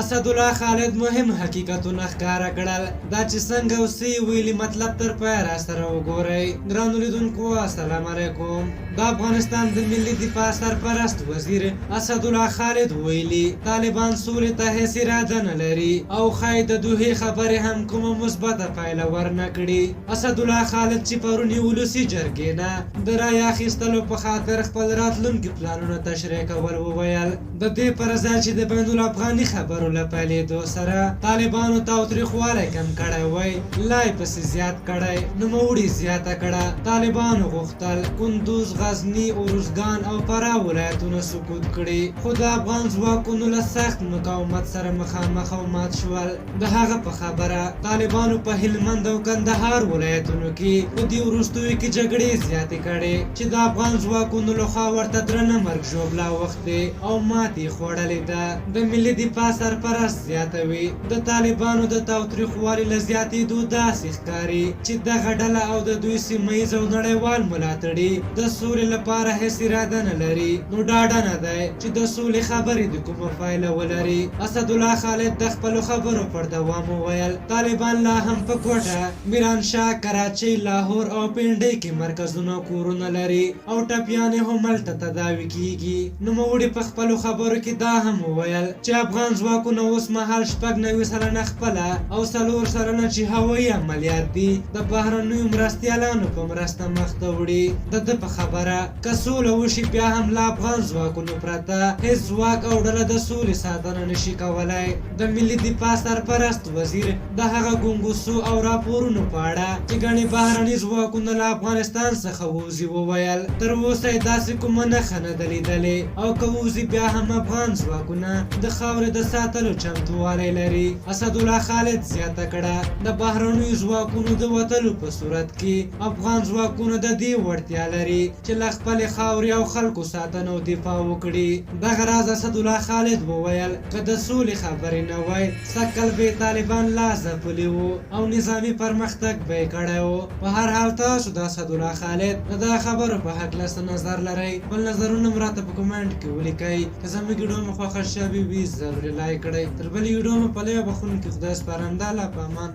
اسدالله خالد مهم حقیقتونه ښکاره کړل. دا چې څنګه اوسې ویلي مطلب تر پایه راسره وګورئ. ګرانو لیدونکو السلام علیکم. د افغانستان د ملي دفاع سرپرست وزیر اسدالله خالد ویلي طالبان سولې ته هیڅ اراده نه لري او ښایي د دوحې خبرې هم کومه مثبته پایله ورنه کړي. اسدالله خالد چې پرون یې ولسي جرګې نه د رایې اخیستلو په خاطر خپل راتلونکي پلانونه تشریح کول وویل د دې پر ځای چې د بین الافغاني خبرو له پیلېدو سره طالبانو تاوتریخوالی کم کړی وای لا یې پسې زیات کړی. نوموړي زیاته کړه طالبانو غوښتل کندوز، غزني، اروزګان او فراه ولایتونه سقوط کړي، خو د افغان ځواکونو له سخت مقاومت سره مخامخ او مات شول. د هغه په خبره طالبانو په هلمند او کندهار ولایتونو کې په دې وروستیو کې جګړې زیاتې کړې چې د افغان ځواکونو لخوا ورته درنه مرګ ژوبله اوښتې او ماتې خوړلې ده. د ملي دفاع سرپرست زیاتوي د طالبانو د تاوتریخوالي له زیاتېدو داسې ښکاري چې دغه ډله او د دوی سیمه ییز او نړیوال ملاتړي د سولې لپاره هیڅ اراده نه لري. نو ډاډه نه دی چې د سولې خبرې د کومه پایله ولري. اسدالله خالد د خپلو خبرو پر دوام وویل طالبان لا هم په کوټه، میرانشاه، کراچۍ، لاهور او پنډۍ کې مرکزونه کورونه لري او ټپیانې هم هلته تداوي کیږي. نوموړي په خپلو خبرو کې دا هم وویل چې افغان ځواکونه اوس مهال 90 سلنه خپله او 4 سلنه چې هوایي عملیات دي د بهرنیو مرستیالانو په مرسته مخ ته وړي. د ده په خبره که سوله وشي بیا هم له افغان ځواکونو پرته هیڅ ځواک او ډله د سولې ساتنه نشي کولی. د ملي دفاع سرپرست وزیر د هغه ګونګوسو او راپورونو په اړه چې ګڼې بهرني ځواکونه له افغانستان څخه ووځي وویل تر اوسه یې داسې کومه نښه نه ده لیدلې او که ووځي بیا هم افغان ځواکونه د خاورې د ساتلو چمتووالی لري. اسدالله خالد زیاته کړه د بهرنیو ځواکونو د وتلو په صورت کې افغان ځواکونه د دې وړتیا لري چې له خپلې خاورې او خلکو ساتنه او دفاع وکړي. دغه راز اسدالله خالد وویل که د سولې خبرې نه وای سږ به طالبان لا ځپلي وو او نظامي پرمختګ به یې کړی و. په هر حال تاسو د اسدالله خالد د دغه خبرو په هکله څه نظر لرئ؟ خپل نظرونه مو راته په کمنټ کې ولیکئ. که زموږ ویډیو مو خوښه شوې وي ضروري لایک کړئ. تر بلې ویډیو مو په لویه بخښونکي خدای سپارم. د الله په امان.